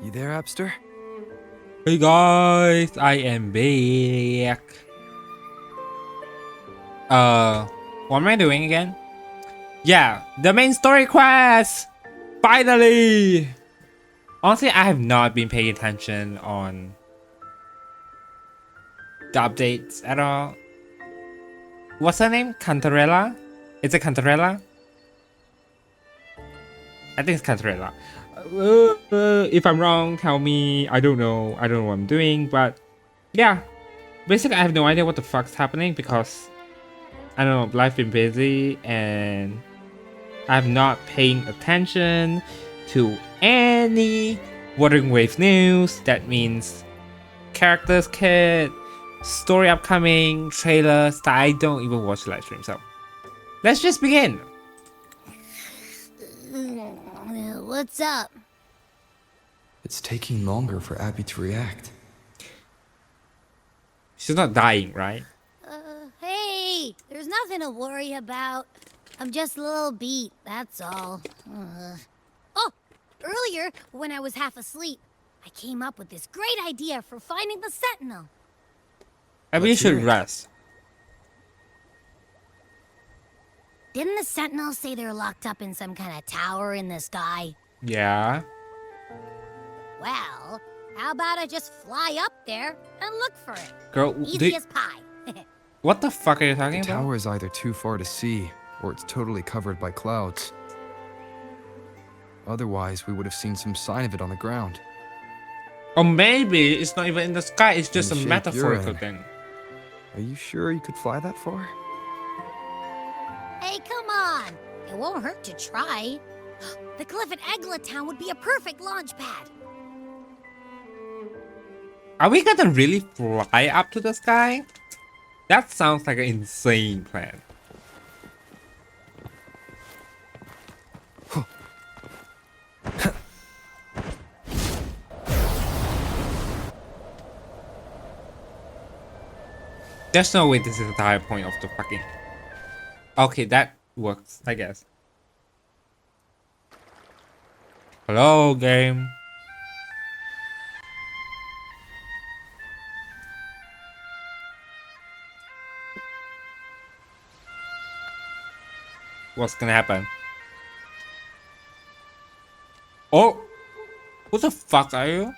You there, Abster? Hey guys, I am back. What am I doing again? Yeah, the main story quest! Finally! Honestly, I have not been paying attention on the updates at all. What's her name? Cantarella? Is it Cantarella? I think it's Cantarella. If I'm wrong, tell me. I don't know. I don't know what I'm doing, but yeah. Basically, I have no idea what the fuck's happening because I don't know, life been busy and I'm not paying attention to any Wuthering Waves news. That means characters kit, story upcoming, trailers that I don't even watch the live stream. So let's just begin. What's up? It's taking longer for Abby to react. She's not dying, right? Hey, there's nothing to worry about. I'm just a little beat, that's all. Oh, earlier, when I was half asleep, I came up with this great idea for finding the Sentinel. Maybe you should rest. Didn't the Sentinel say they're locked up in some kind of tower in the sky? Yeah. Well, how about I just fly up there and look for it? Girl, Easy as pie. what the fuck are you talking The about? tower is either too far to see, or it's totally covered by clouds. Otherwise, we would have seen some sign of it on the ground. Or maybe it's not even in the sky, it's just a In the shape metaphorical you're in. thing. Are you sure you could fly that far? Hey, come on! It won't hurt to try. The cliff at ICIKLE town would be a perfect launch pad. Are we gonna really fly up to the sky? That sounds like an insane plan. There's no way this is the high point of the fucking... Okay, that works, I guess. Hello, game. What's gonna happen? Oh! Who the fuck are you?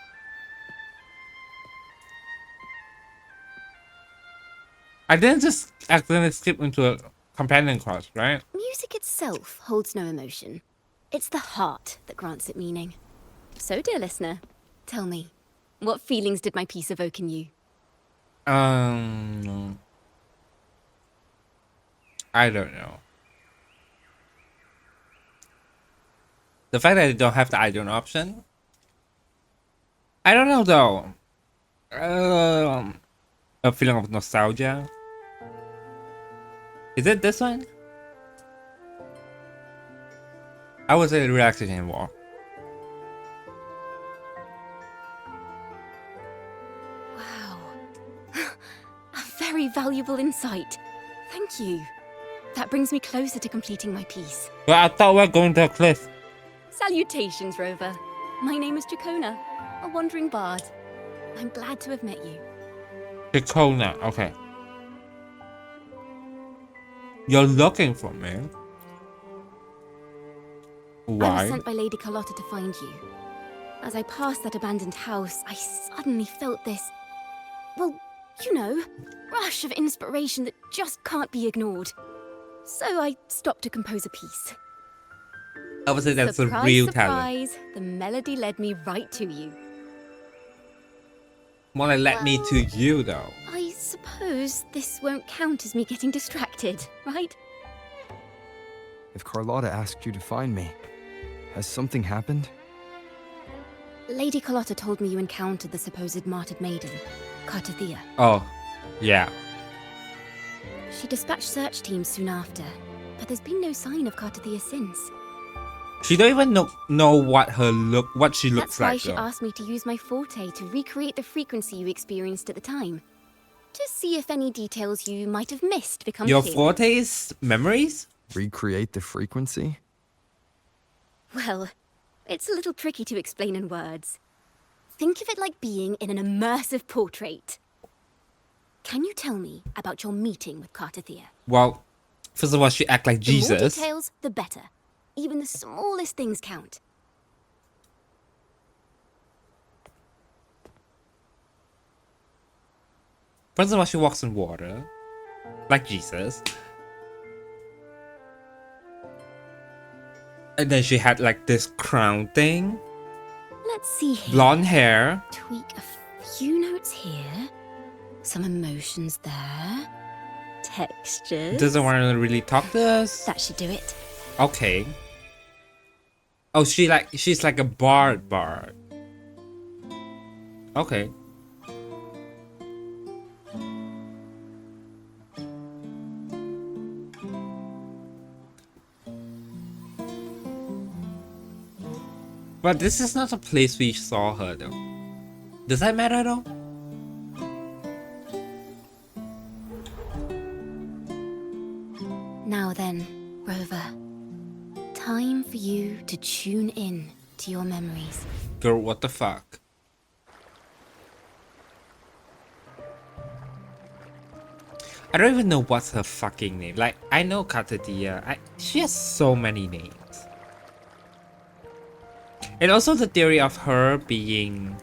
I didn't just accidentally skip into a companion quest, right? Music itself holds no emotion. It's the heart that grants it meaning. So, dear listener, tell me, what feelings did my piece evoke in you? I don't know. The fact that I don't have the item option? I don't know though. A feeling of nostalgia. Is it this one? I would say relaxation wall. Wow. A very valuable insight. Thank you. That brings me closer to completing my piece. But I thought we were going to a cliff. Salutations, Rover. My name is Jacona, a wandering bard. I'm glad to have met you. Jacona, okay. You're looking for me. I was Why? sent by Lady Carlotta to find you. As I passed that abandoned house, I suddenly felt this, well, you know, rush of inspiration that just can't be ignored. So I stopped to compose a piece. I would say that's Surprise, a real talent. surprise, the melody led me right to you. More like let me to you though. I suppose this won't count as me getting distracted, right? If Carlotta asked you to find me, has something happened? Lady Carlotta told me you encountered the supposed martyred maiden, Cartathea. Oh, yeah. She dispatched search teams soon after, but there's been no sign of Cartathea since. She don't even know what she looks That's why like she though. asked me to use my forte to recreate the frequency you experienced at the time. To see if any details you might have missed become Your clear. forte is memories? Recreate the frequency? Well, it's a little tricky to explain in words. Think of it like being in an immersive portrait. Can you tell me about your meeting with Cartathea? Well, first of all, she act like The more Jesus. details, the better. Even the smallest things count. First of all, she walks on water, like Jesus. And then she had like this crown thing, Let's see here. blonde hair. Tweak a few notes here. Some emotions there. Textures. Doesn't want to really talk to us. That should do it. Okay. Oh, she's like a bard. Okay. But this is not a place we saw her though. Does that matter though? Now then, Rover. Time for you to tune in to your memories. Girl, what the fuck? I don't even know what's her fucking name. Like, I know Cartathea. She has so many names. And also the theory of her being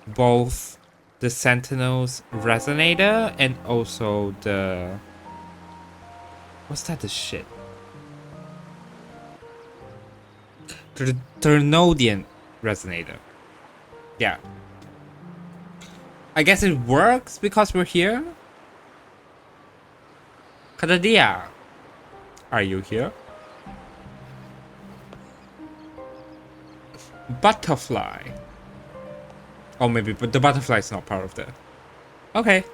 both the Sentinel's resonator and also the... What's that, the shit? The Ternodian resonator. Yeah. I guess it works because we're here? Cartathea, are you here? Butterfly. Oh, maybe, but the butterfly is not part of that. Okay.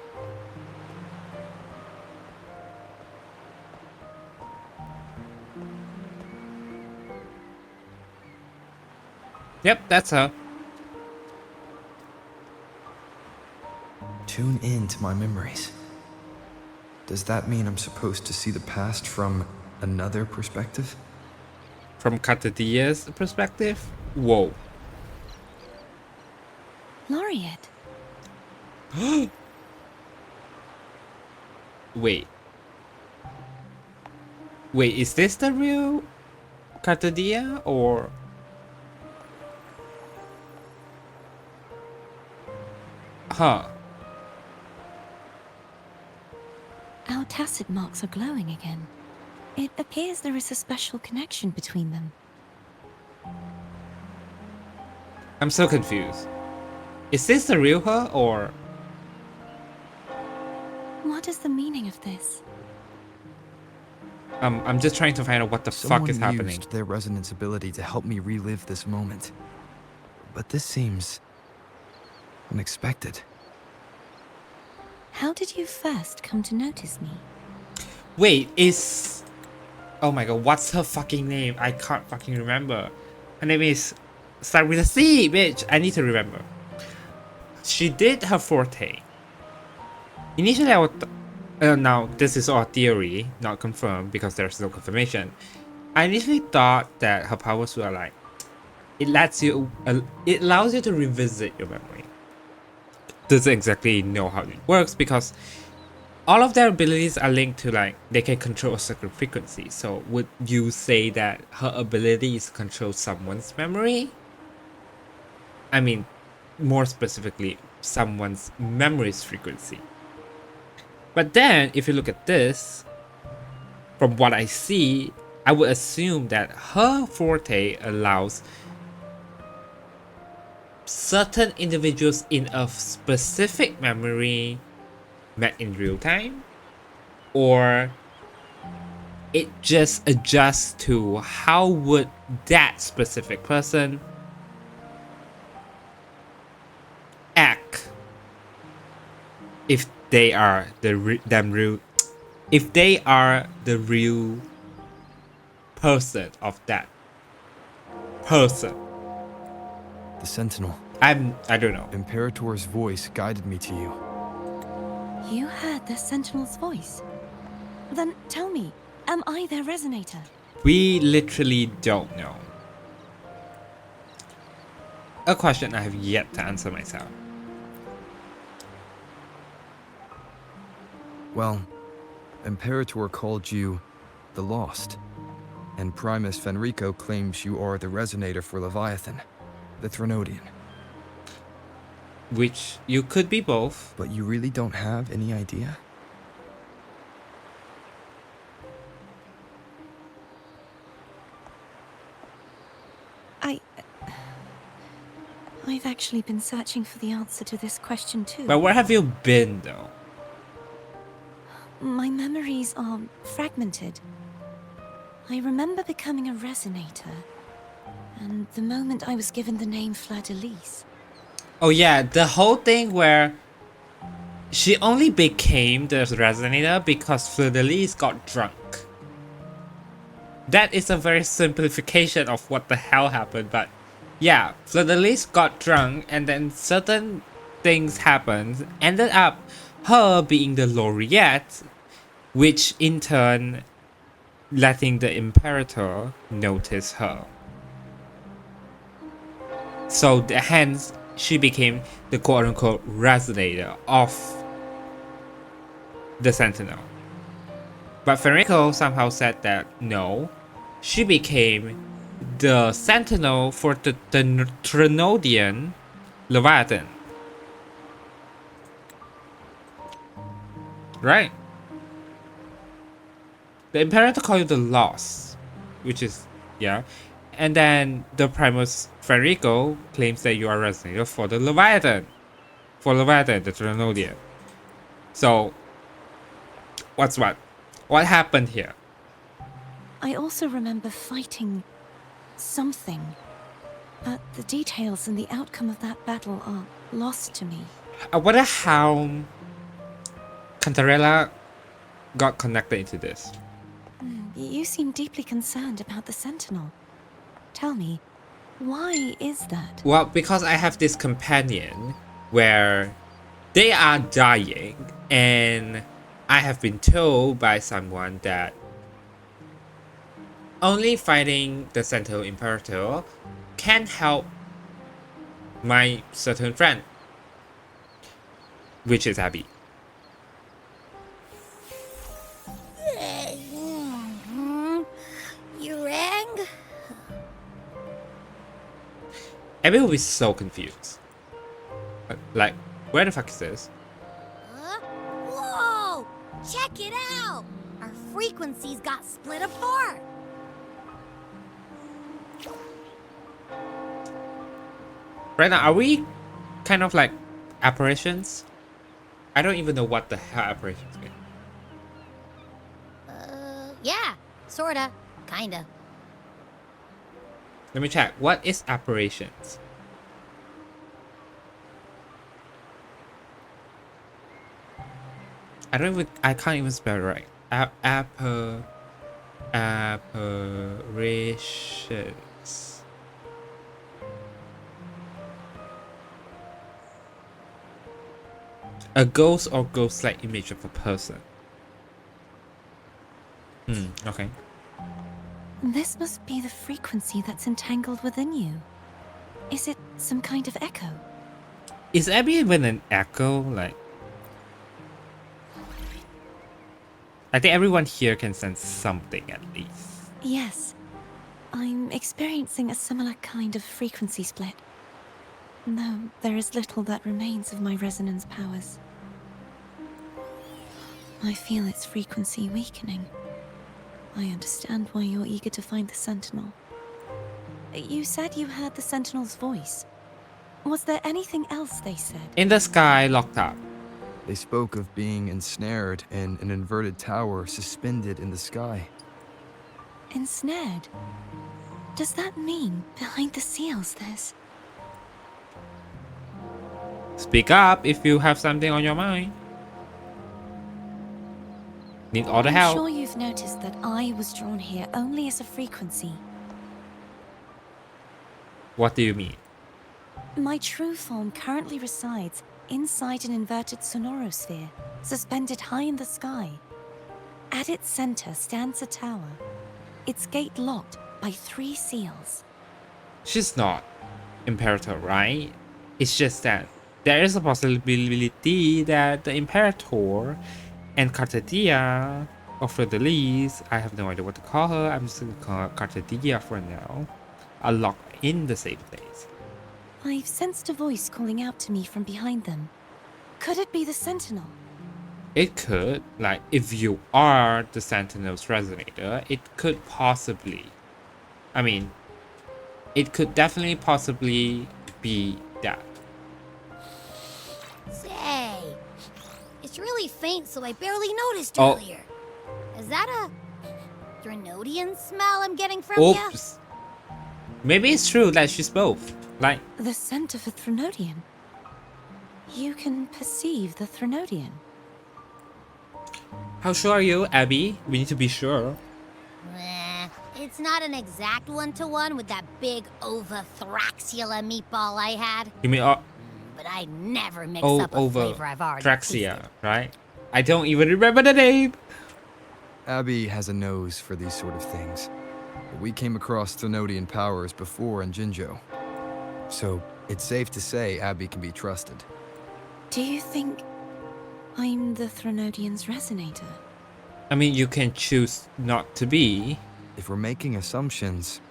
Yep, that's her. Tune in to my memories. Does that mean I'm supposed to see the past from another perspective? From Cartathea's perspective? Whoa. Laureate. Wait. Wait, is this the real Cartathea or... Huh. Our tacit marks are glowing again. It appears there is a special connection between them. I'm so confused. Is this the real her or... What is the meaning of this? I'm just trying to find out what the Someone fuck is happening. used their resonance ability to help me relive this moment. But this seems... unexpected. How did you first come to notice me? Wait, is... Oh my god, what's her fucking name? I can't fucking remember. Her name is... Start with a C, bitch! I need to remember. She did her forte. Initially I would... now, this is all theory, not confirmed because there's no confirmation. I initially thought that her powers were like... It lets you... it allows you to revisit your memory. Doesn't exactly know how it works because all of their abilities are linked to like they can control a certain frequency. So would you say that her ability is to control someone's memory? I mean, more specifically, someone's memory's frequency. But then if you look at this, from what I see, I would assume that her forte allows certain individuals in a specific memory met in real time, or it just adjusts to how would that specific person act if they are the if they are the real person of that person. The Sentinel. I don't know. Imperator's voice guided me to you. You heard the Sentinel's voice. Then tell me, am I their resonator? We literally don't know. a question I have yet to answer myself. Well, Imperator called you the Lost, and Primus Fenrico claims you are the resonator for Leviathan, the Threnodian. Which you could be both. But you really don't have any idea? I've actually been searching for the answer to this question too. But where have you been though? My memories are fragmented. I remember becoming a resonator, and the moment I was given the name Fleur-de-Lis. Oh yeah, the whole thing where she only became the resonator because Fleur-de-Lis got drunk. That is a very simplification of what the hell happened, but yeah, Fleur-de-Lis got drunk and then certain things happened, ended up her being the laureate, which in turn letting the Imperator notice her. So hence she became the quote-unquote resonator of the Sentinel. But Fenrico somehow said that no, she became the Sentinel for the Threnodian Leviathan. Right? The Imperator called you the Lost, which is, yeah. And then the Primus Fenrico claims that you are resonator for the Leviathan. For Leviathan, the Threnodian. So, what's what? What happened here? I also remember fighting something, but the details and the outcome of that battle are lost to me. I wonder how Cantarella got connected into this. You seem deeply concerned about the Sentinel. Tell me, why is that? Well, because I have this companion where they are dying, and I have been told by someone that only fighting the Sentinel Imperator can help my certain friend, which is Abby. You rang? Abby will be so confused. Like, where the fuck is this? Huh? Whoa! Check it out! Our frequencies got split apart. Right now, are we kind of like apparitions? I don't even know what the hell apparitions mean. Yeah, sorta, kinda. Let me check. What is apparitions? I can't even spell it right. Apparitions. A ghost or ghost-like image of a person. Okay. This must be the frequency that's entangled within you. Is it some kind of echo? Is Abby even an echo? Like, I think everyone here can sense something at least. Yes. I'm experiencing a similar kind of frequency split. Though there is little that remains of my resonance powers. I feel its frequency weakening. I understand why you're eager to find the Sentinel. You said you heard the Sentinel's voice. Was there anything else they said? In the sky, locked up. They spoke of being ensnared in an inverted tower suspended in the sky. Ensnared? Does that mean behind the seals there's... Speak up if you have something on your mind. Need all the I'm help. sure you've noticed that I was drawn here only as a frequency. What do you mean? My true form currently resides inside an inverted sonorosphere, suspended high in the sky. At its center stands a tower, its gate locked by 3 seals. She's not. Imperator, right? It's just that there is a possibility that the Imperator and Cartadia, or for the least, I have no idea what to call her. I'm just gonna call her Cartadia for now, are locked in the same place. I've sensed a voice calling out to me from behind them. Could it be the Sentinel? It could, like, if you are the Sentinel's resonator, it could possibly, I mean, it could definitely possibly be that. Say, it's really faint, so I barely noticed Oh. earlier. Is that a Drenodian smell I'm getting from you? Oops. Maybe it's true that she's both. Like, The scent of a Threnodian. You can perceive the Threnodian. how sure are you, Abby? We need to be sure. It's not an exact one-to-one with that big Ovathraxula meatball I had, You mean but I never mix up a over flavor I've already Traxia, tasted. right? I don't even remember the name. Abby has a nose for these sort of things. We came across Thenodian powers before in Jinjo. So it's safe to say Abby can be trusted. Do you think I'm the Threnodian's resonator? I mean, you can choose not to be. If we're making assumptions,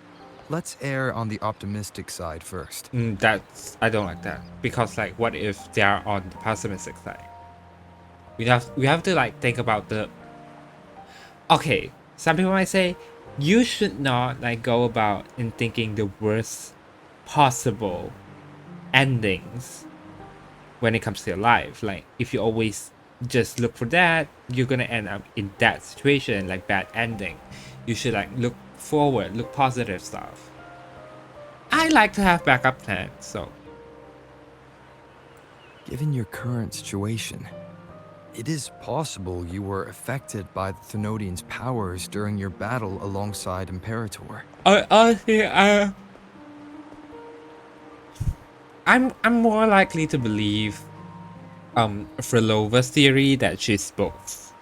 let's err on the optimistic side first. I don't like that, because like, what if they are on the pessimistic side? We have to like think about the. Okay, some people might say you should not like go about in thinking the worst possible endings when it comes to your life. Like, if you always just look for that, you're gonna end up in that situation, like bad ending. You should like look forward, look positive stuff. I like to have backup plans, so Given your current situation, it is possible you were affected by the Thenodian's powers during your battle alongside Imperator. I'm more likely to believe Frilova's theory that she's both.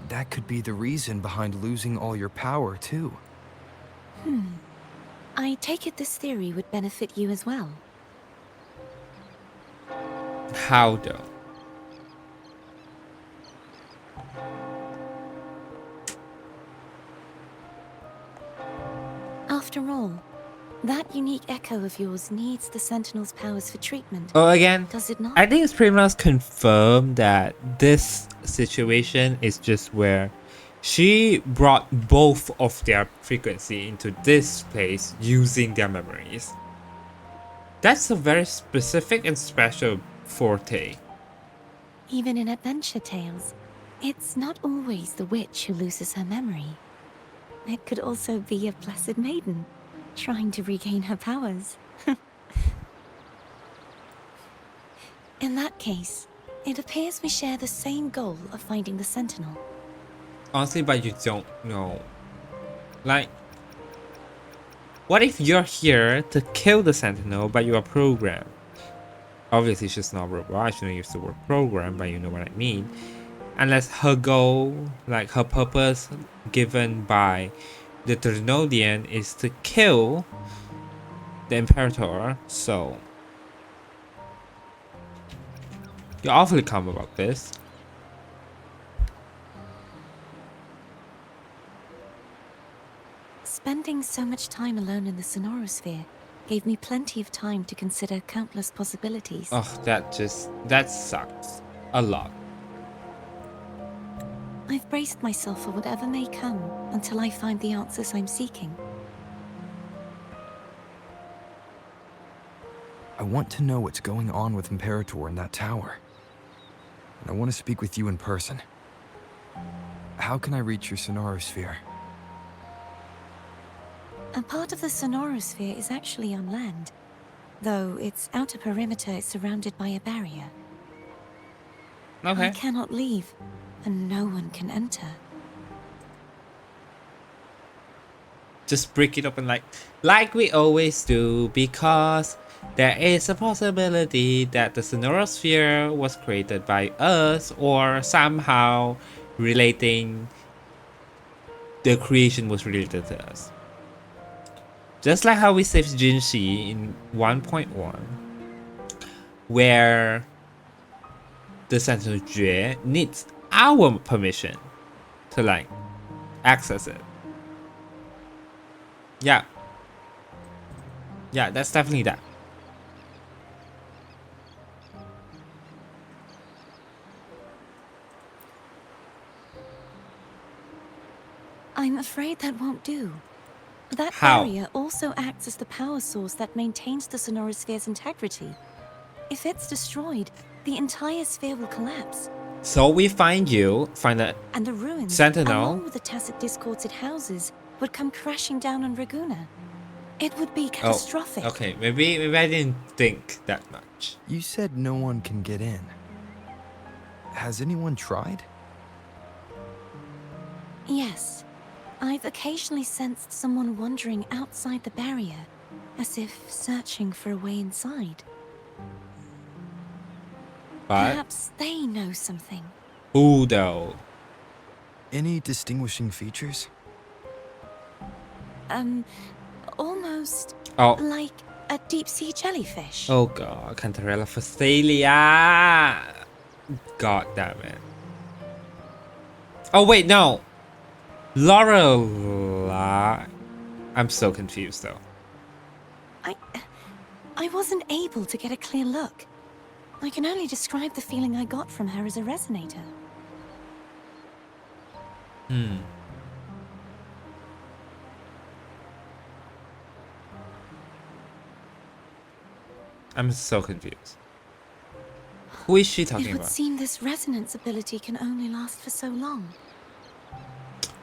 That could be the reason behind losing all your power, too. I take it this theory would benefit you as well. How though? After all, that unique echo of yours needs the Sentinel's powers for treatment, Oh, again, does it not? I think it's pretty much confirmed that this situation is just where she brought both of their frequency into this place using their memories. That's a very specific and special forte. Even in adventure tales, it's not always the witch who loses her memory. It could also be a blessed maiden, trying to regain her powers. In that case, it appears we share the same goal of finding the Sentinel. Honestly, but you don't know. Like, what if you're here to kill the Sentinel, but you are programmed? Obviously, she's not a robot. I shouldn't use the word program, but you know what I mean. Unless her goal, like her purpose given by the Trinodian, is to kill the Imperator. So, you're awfully calm about this. Spending so much time alone in the Sonorosphere gave me plenty of time to consider countless possibilities. Oh, that sucks a lot. I've braced myself for whatever may come until I find the answers I'm seeking. I want to know what's going on with Imperator in that tower. And I want to speak with you in person. How can I reach your Sonorosphere? A part of the Sonorosphere is actually on land, though its outer perimeter is surrounded by a barrier. I Okay. cannot leave, and no one can enter. Just break it open like we always do, because there is a possibility that the Sonorosphere was created by us, or somehow relating the creation was related to us. Just like how we saved Jinshi in 1.1, where the Sentinel Jue needs our permission to like access it. Yeah. Yeah, that's definitely that. I'm afraid that won't do. That How? barrier also acts as the power source that maintains the Sonorosphere's integrity. If it's destroyed, the entire sphere will collapse. So we find the And the ruins, Sentinel. along with the tacit discords it houses, would come crashing down on Raguna. It would be Oh, catastrophic. okay. Maybe I didn't think that much. You said no one can get in. Has anyone tried? Yes. I've occasionally sensed someone wandering outside the barrier, as if searching for a way inside. But Perhaps they know something. who though? Any distinguishing features? Almost Oh. like a deep-sea jellyfish. Oh god, Cantarella Phasalia. God damn it. Oh wait, no. Lorela. I'm so confused though. I wasn't able to get a clear look. I can only describe the feeling I got from her as a resonator. I'm so confused. Who is she talking It would about? seem this resonance ability can only last for so long.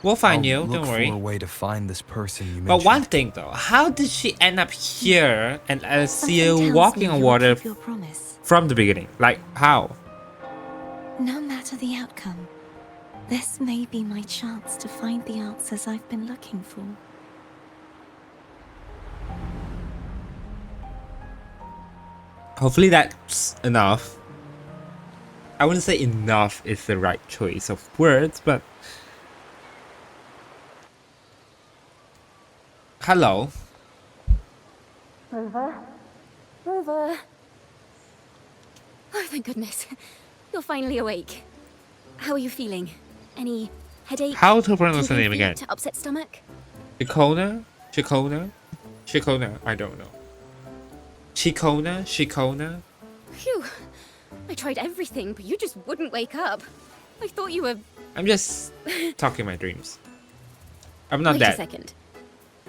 We'll find I'll you, look don't for worry. a way to find this person you mentioned. But one thing though, how did she end up here and I see Something her tells walking me on you'll water keep your promise. from the beginning? Like, how? No matter the outcome, this may be my chance to find the answers I've been looking for. Hopefully that's enough. I wouldn't say enough is the right choice of words, but... Hello. Rover. Oh, thank goodness. You're finally awake. How are you feeling? Any headache? How to pronounce her tingling name again? feet, upset stomach? Chicona? I don't know. Chicona? Phew. I tried everything, but you just wouldn't wake up. I thought you were... I'm just talking my dreams. I'm not Wait dead. a second.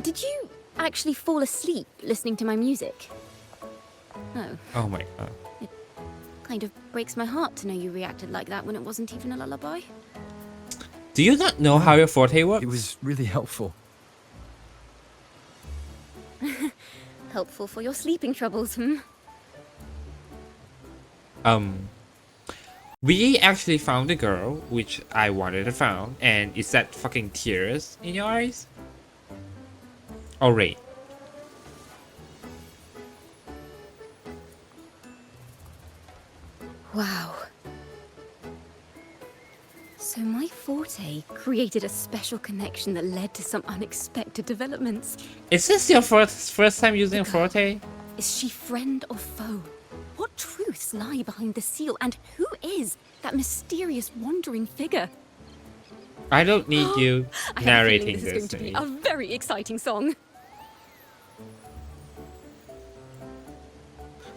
Did you actually fall asleep listening to my music? Oh, Oh my god. kind of breaks my heart to know you reacted like that when it wasn't even a lullaby. Do you not know how your forte works? It was really helpful. Helpful for your sleeping troubles, hmm? We actually found a girl, which I wanted to found, and is that fucking tears in your eyes? Oh, right. Wow. So my forte created a special connection that led to some unexpected developments. Is this your first time using forte? Is she friend or foe? What truths lie behind the seal, and who is that mysterious wandering figure? I don't need you I have a feeling narrating this is going to to be me. a very exciting song.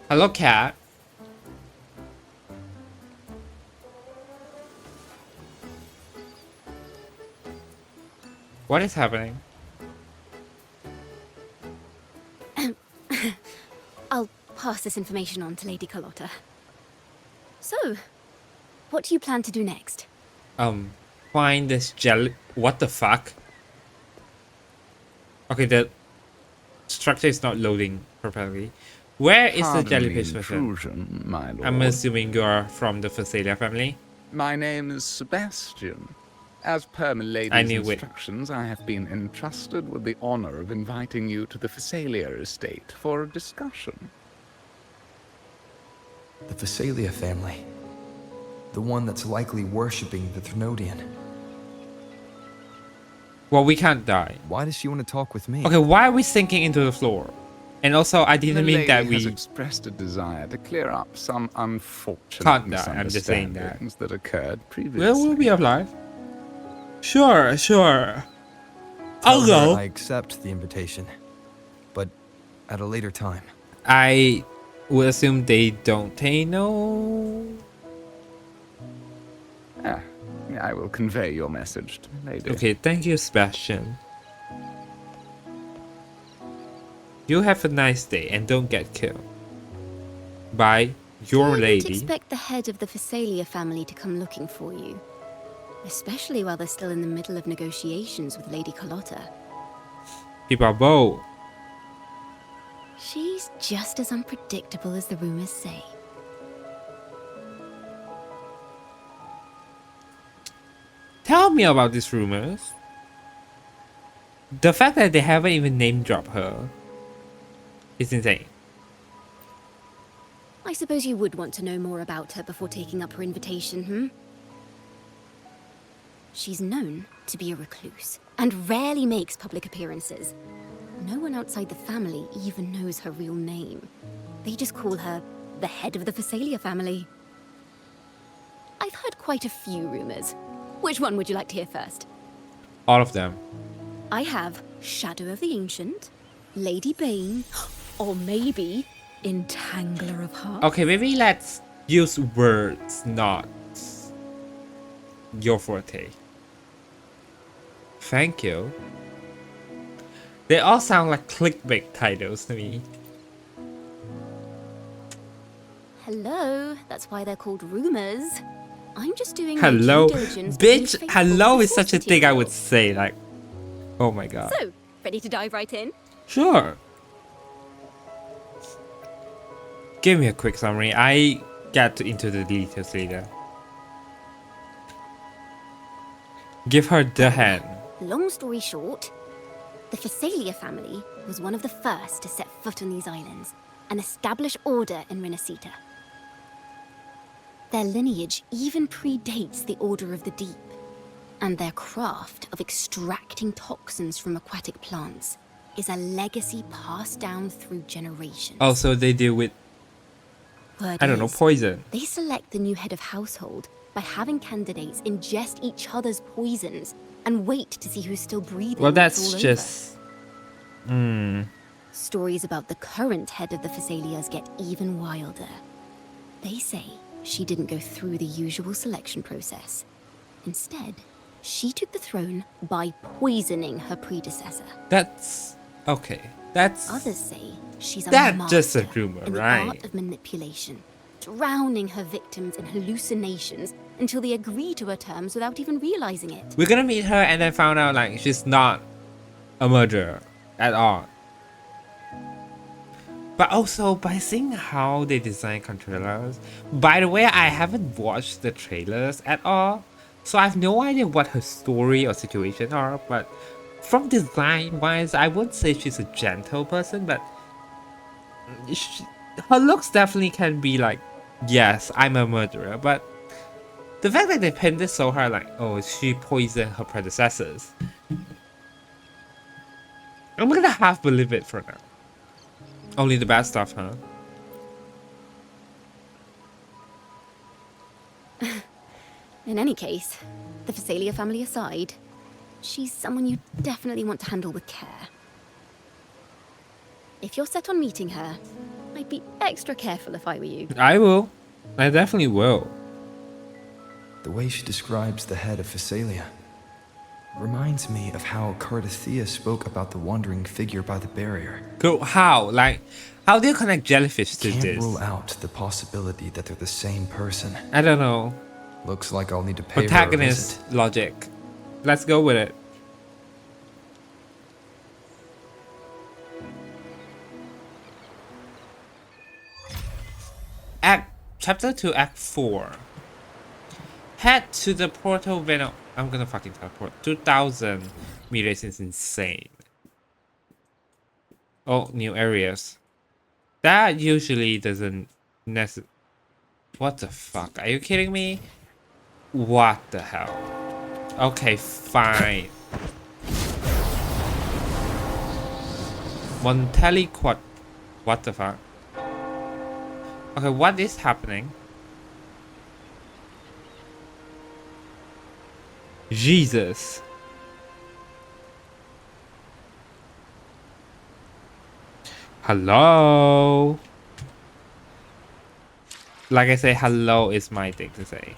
Hello, cat. What is happening? I'll pass this information on to Lady Carlotta. So, what do you plan to do next? Find this jelly. What the fuck? Okay, the structure is not loading properly. Where is the Pardon jellyfish the person? intrusion, my lord. I'm assuming you're from the Phasalia family. My name is Sebastian. As per I Milady's knew it. instructions, I have been entrusted with the honor of inviting you to the Phasalia estate for a discussion. The Phasalia family. The one that's likely worshipping the Thrnodian. Well, we can't die. Why does she want to talk with me? Okay, why are we sinking into the floor? And also, I The didn't mean lady that has we expressed a desire to clear up some unfortunate can't die. I'm just saying that. misunderstandings that occurred previously. We'll be alive. Sure, sure. I'll Tell her go. I accept the invitation, but at a later time. I would assume they don't know. Ah, I will convey your message to the lady. Okay, thank you, Sebastian. You have a nice day and don't get killed by your I didn't lady. expect the head of the Phasalia family to come looking for you. Especially while they're still in the middle of negotiations with Lady Carlotta. People are bold. She's just as unpredictable as the rumors say. Tell me about these rumors. The fact that they haven't even name dropped her is insane. I suppose you would want to know more about her before taking up her invitation, hmm? She's known to be a recluse and rarely makes public appearances. No one outside the family even knows her real name. They just call her the head of the Phasalia family. I've heard quite a few rumors. Which one would you like to hear first? All of them. I have Shadow of the Ancient, Lady Bane, or maybe Entangler of Hearts. Okay, maybe let's use words, not your forte. Thank you. They all sound like clickbait titles to me. Hello, that's why they're called rumors. I'm just doing my Hello, due diligence to be bitch. faithful Hello to is source such a thing I would materials. say. Like, oh my god. So, ready to dive right in? Sure. Give me a quick summary. I get into the details later. Give her the hand. Long story short, the Phasalia family was one of the first to set foot on these islands and establish order in Rinascita. Their lineage even predates the Order of the Deep, and their craft of extracting toxins from aquatic plants is a legacy passed down through generations. Also, they deal with, Word I don't know, is, poison. they select the new head of household by having candidates ingest each other's poisons and wait to see who's still breathing. Well, when it's that's all just. Stories about the current head of the Phasalias get even wilder. They say she didn't go through the usual selection process. Instead, she took the throne by poisoning her predecessor. That's. Okay. That's. Others say she's a That's master just a rumor, in the right? art of manipulation, drowning her victims in hallucinations until they agree to her terms without even realizing it. We're gonna meet her and then found out like she's not a murderer at all. But also by seeing how they design controllers. By the way, I haven't watched the trailers at all, so I have no idea what her story or situation are. But from design wise, I would say she's a gentle person, but her looks definitely can be like, yes, I'm a murderer. But the fact that they pinned this so hard, like, oh, she poisoned her predecessors, I'm gonna half believe it for now. Only the bad stuff, huh? In any case, the Phasalia family aside, she's someone you definitely want to handle with care. If you're set on meeting her, I'd be extra careful if I were you. I will. I definitely will. The way she describes the head of Phasalia reminds me of how Cardathea spoke about the wandering figure by the barrier. Go, how? Like, how do you connect jellyfish to Can't this? rule out the possibility that they're the same person. I don't know. Looks like I'll need to pay her a Protagonist visit. logic. Let's go with it. Chapter 2, Act 4. Head to the portal Venom. I'm gonna fucking teleport. 2,000 meters is insane. Oh, new areas. That usually doesn't necessarily. What the fuck? Are you kidding me? What the hell? Okay, fine. Montelli Quad. What the fuck? Okay, what is happening? Jesus. Hello. Like I say, hello is my thing to say.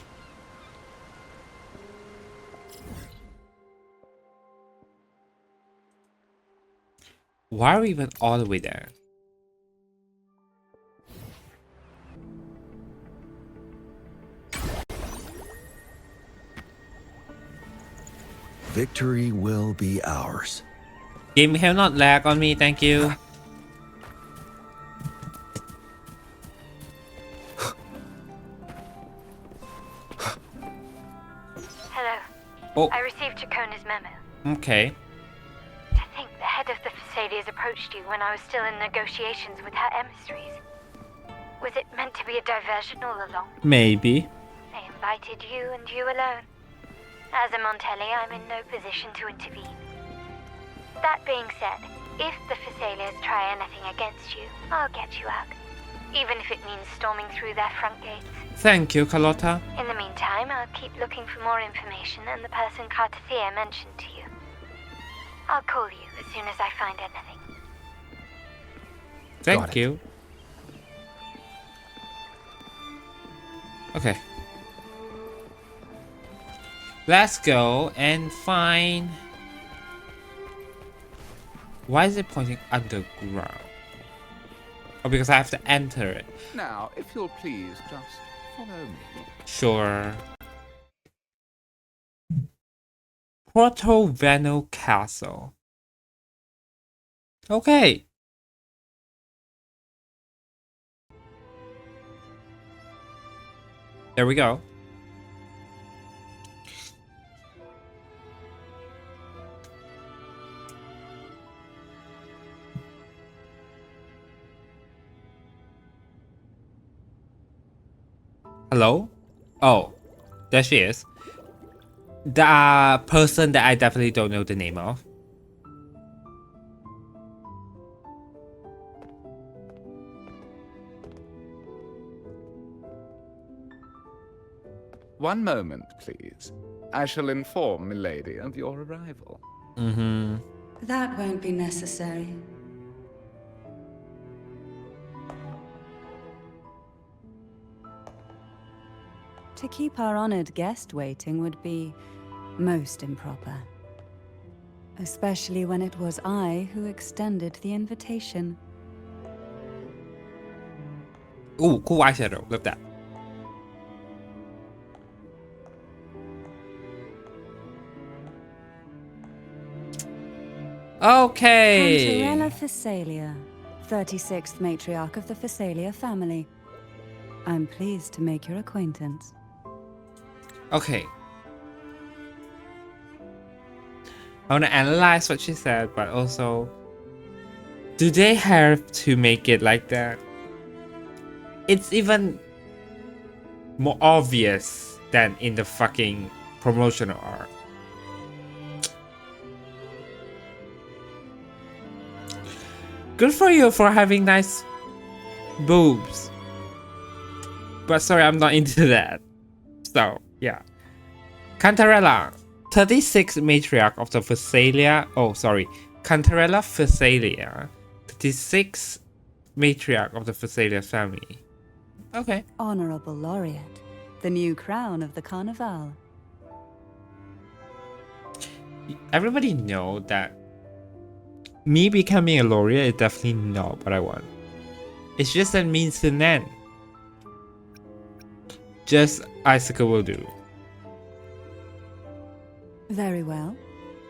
Why are we even all the way there? Victory will be ours. Game have not lag on me, thank you. Hello. Oh, I received Chacona's memo. okay. To think the head of the Thessalians approached you when I was still in negotiations with her emissaries. Was it meant to be a diversion all along? Maybe. They invited you and you alone. As a Montelli, I'm in no position to intervene. That being said, if the Thessalians try anything against you, I'll get you out. Even if it means storming through their front gates. Thank you, Carlotta. In the meantime, I'll keep looking for more information and the person Cartathea mentioned to you. I'll call you as soon as I find anything. Thank you. Okay. Let's go and find... Why is it pointing underground? Oh, because I have to enter it. Now, if you'll please, just follow me. Sure. Porto Veno Castle. Okay. There we go. Hello? Oh, there she is. The person that I definitely don't know the name of. One moment, please. I shall inform Milady of your arrival. Mm-hmm. That won't be necessary. To keep our honored guest waiting would be most improper. Especially when it was I who extended the invitation. Ooh, cool eyeshadow. Love that. Okay. Cantarella Thessalia, 36th matriarch of the Thessalia family. I'm pleased to make your acquaintance. Okay. I want to analyze what she said, but also, do they have to make it like that? It's even more obvious than in the fucking promotional art. Good for you for having nice boobs. But sorry, I'm not into that. So, yeah. Cantarella, 36th matriarch of the Thessalia. Oh, sorry. Cantarella Thessalia, 36th matriarch of the Thessalia family. Okay. Honorable laureate, the new crown of the Carnival. Everybody know that me becoming a laureate is definitely not what I want. It's just a means to an end. Just ICIKLE will do. Very well.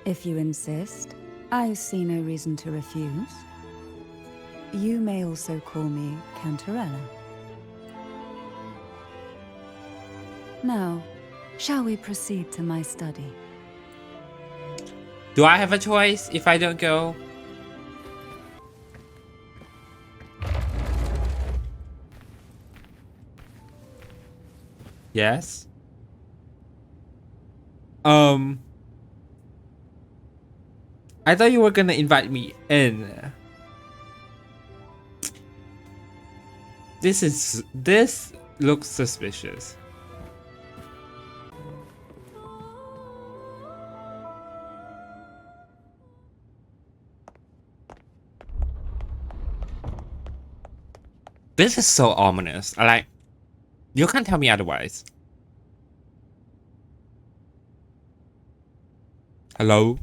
If you insist, I see no reason to refuse. You may also call me Cantarella. Now, shall we proceed to my study? Do I have a choice if I don't go? Yes. I thought you were gonna invite me in. This looks suspicious. This is so ominous. You can't tell me otherwise. Hello?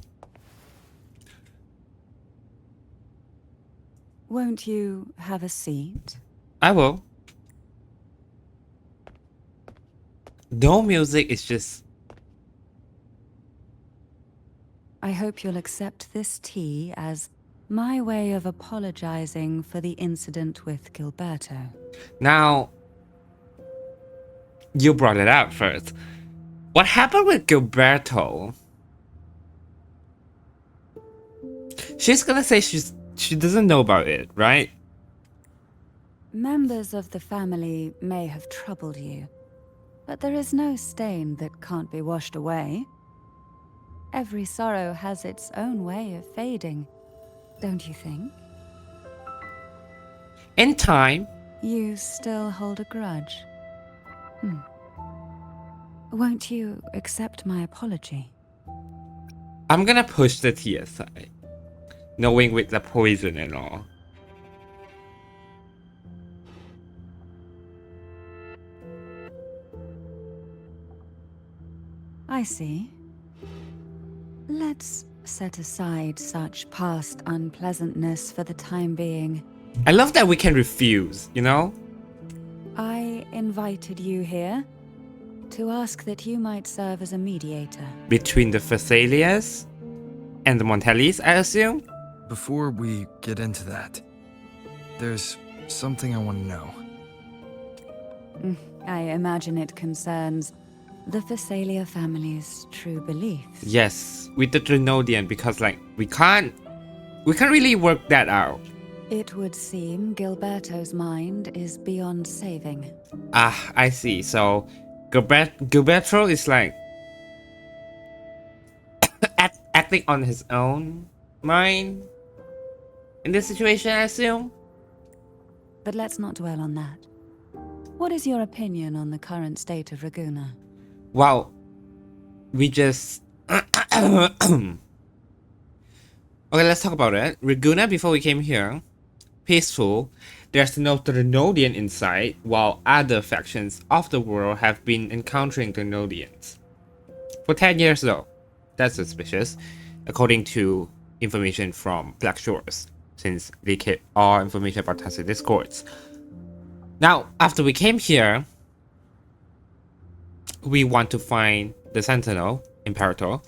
Won't you have a seat? I will. No music, it's just... I hope you'll accept this tea as my way of apologizing for the incident with Gilberto. Now, you brought it up first. What happened with Gilberto? She's gonna say she doesn't know about it, right? Members of the family may have troubled you, but there is no stain that can't be washed away. Every sorrow has its own way of fading, don't you think? In time. You still hold a grudge? Won't you accept my apology? I'm gonna push the tea aside, knowing with the poison and all. I see. Let's set aside such past unpleasantness for the time being. I love that we can refuse, you know? I invited you here to ask that you might serve as a mediator. Between the Thessalias and the Montellis, I assume? Before we get into that, there's something I want to know. I imagine it concerns the Thessalia family's true beliefs. Yes, with the Trinodian, because we can't really work that out. It would seem Gilberto's mind is beyond saving. Ah, I see. So Gilberto is acting on his own mind in this situation, I assume. But let's not dwell on that. What is your opinion on the current state of Raguna? Well, we just... Okay, let's talk about it. Raguna, before we came here, peaceful. There's no Trinodian inside, while other factions of the world have been encountering Trinodians. For 10 years though. That's suspicious, according to information from Black Shores, since they keep all information about Tacit Discords. Now, after we came here, we want to find the Sentinel, Imperator,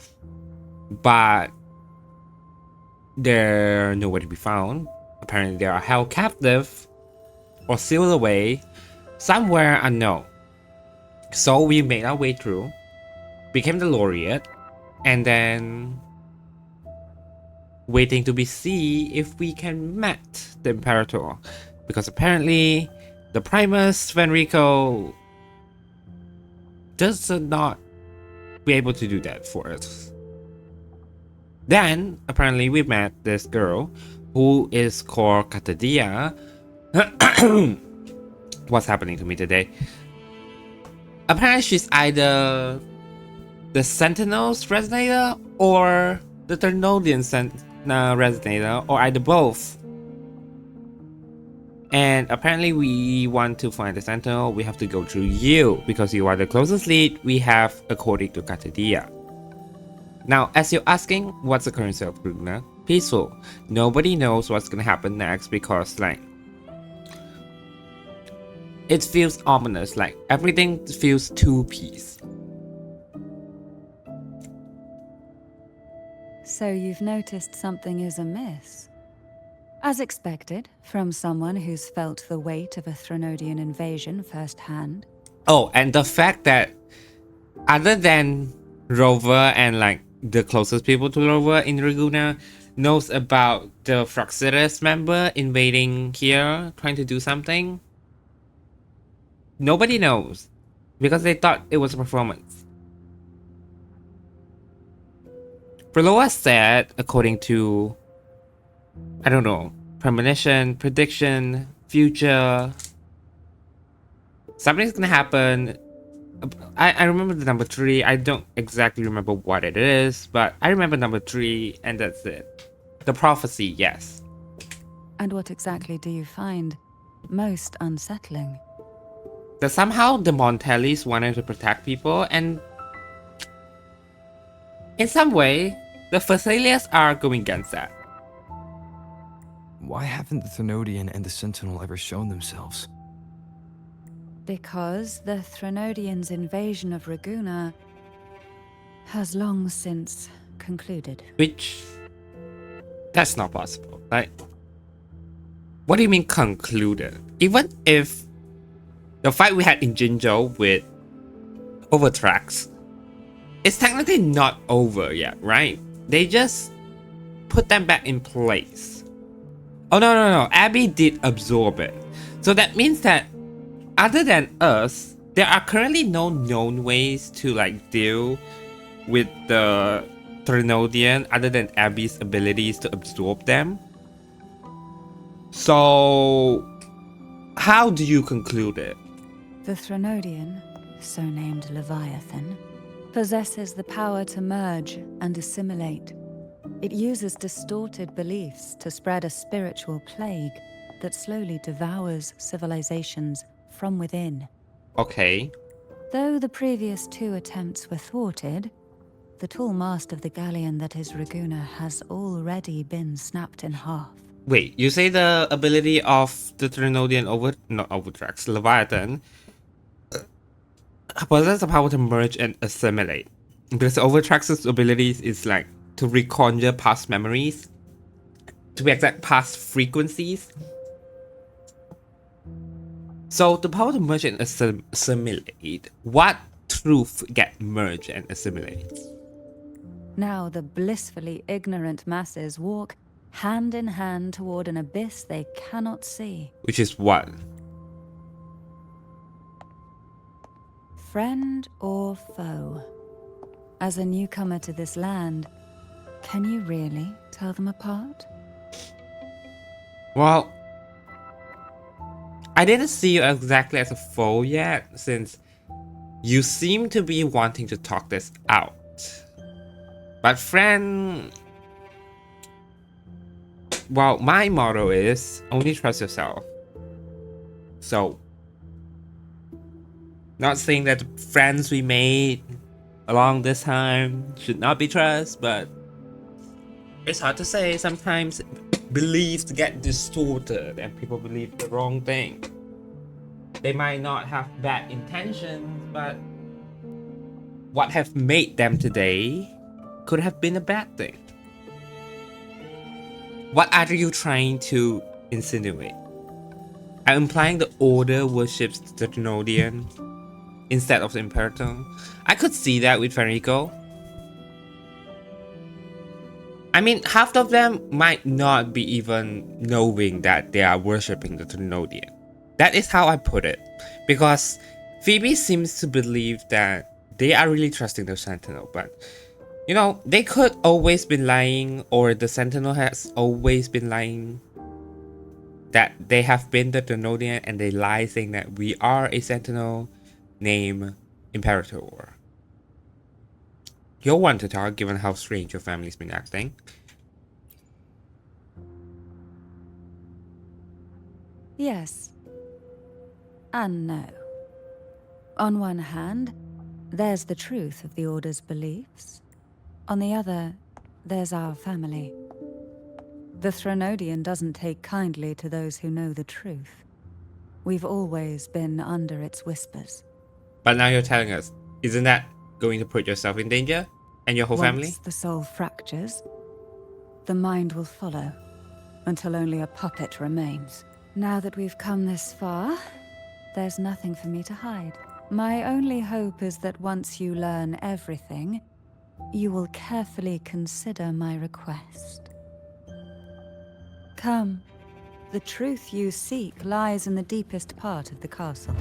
but they're nowhere to be found. Apparently they are held captive or sealed away somewhere unknown. So we made our way through, became the laureate, and then waiting to be see if we can meet the Imperator, because apparently the Primus Venrico does not be able to do that for us. Then apparently we met this girl who is called Katadia. What's happening to me today? Apparently she's either the Sentinel's resonator or the Ternodian resonator, or either both. And apparently we want to find the Sentinel, we have to go through you, because you are the closest lead we have according to Katadia. Now, as you're asking, what's the current state of Raguna? Peaceful. Nobody knows what's gonna happen next, because it feels ominous, everything feels too peace. So you've noticed something is amiss? As expected, from someone who's felt the weight of a Trinodian invasion firsthand. Oh, and the fact that other than Rover and the closest people to Rover in Raguna knows about the Froxidus member invading here, trying to do something. Nobody knows, because they thought it was a performance. Perloa said, according to, I don't know, premonition, prediction, future, Something's gonna happen. I remember the number 3. I don't exactly remember what it is, but I remember number 3, and that's it. The prophecy, yes. And what exactly do you find most unsettling? That somehow the Montellis wanted to protect people, and in some way, the Thessalians are going against that. Why haven't the Thenodian and the Sentinel ever shown themselves? Because the Threnodians' invasion of Raguna has long since concluded. Which, that's not possible, right? What do you mean concluded? Even if the fight we had in Jinzhou with Overtrax, it's technically not over yet, right? They just put them back in place. Oh no, Abby did absorb it. So that means that other than us, there are currently no known ways to like deal with the Threnodian other than Abby's abilities to absorb them. So how do you conclude it? The Threnodian, so named Leviathan, possesses the power to merge and assimilate. It uses distorted beliefs to spread a spiritual plague that slowly devours civilizations from within. Okay. Though the previous 2 attempts were thwarted, the tall mast of the galleon that is Raguna has already been snapped in half. Wait, you say the ability of the Trinodian Overtrax, Leviathan, possesses the power to merge and assimilate. Because Overtrax's abilities is like to reconjure past memories, to be exact, past frequencies. So the power to merge and assimilate, what truth get merged and assimilated? Now the blissfully ignorant masses walk hand in hand toward an abyss they cannot see. Which is what? Friend or foe? As a newcomer to this land, can you really tell them apart? Well, I didn't see you exactly as a foe yet, since you seem to be wanting to talk this out. But friend... Well, my motto is only trust yourself. So, not saying that the friends we made along this time should not be trust, but it's hard to say. Sometimes beliefs get distorted and people believe the wrong thing. They might not have bad intentions, but what have made them today could have been a bad thing. What are you trying to insinuate? I'm implying the Order worships the Trinodian instead of the Imperator. I could see that with Fenrico. I mean, half of them might not be even knowing that they are worshipping the Trinodian. That is how I put it. Because Phoebe seems to believe that they are really trusting the Sentinel, but you know, they could always be lying, or the Sentinel has always been lying. That they have been the Trinodian and they lie saying that we are a Sentinel named Imperator. You'll want to talk given how strange your family's been acting. Yes. And no. On one hand, there's the truth of the Order's beliefs. On the other, there's our family. The Threnodian doesn't take kindly to those who know the truth. We've always been under its whispers. But now you're telling us, isn't that going to put yourself in danger? And your whole family? Once the soul fractures, the mind will follow, until only a puppet remains. Now that we've come this far, there's nothing for me to hide. My only hope is that once you learn everything, you will carefully consider my request. Come. The truth you seek lies in the deepest part of the castle.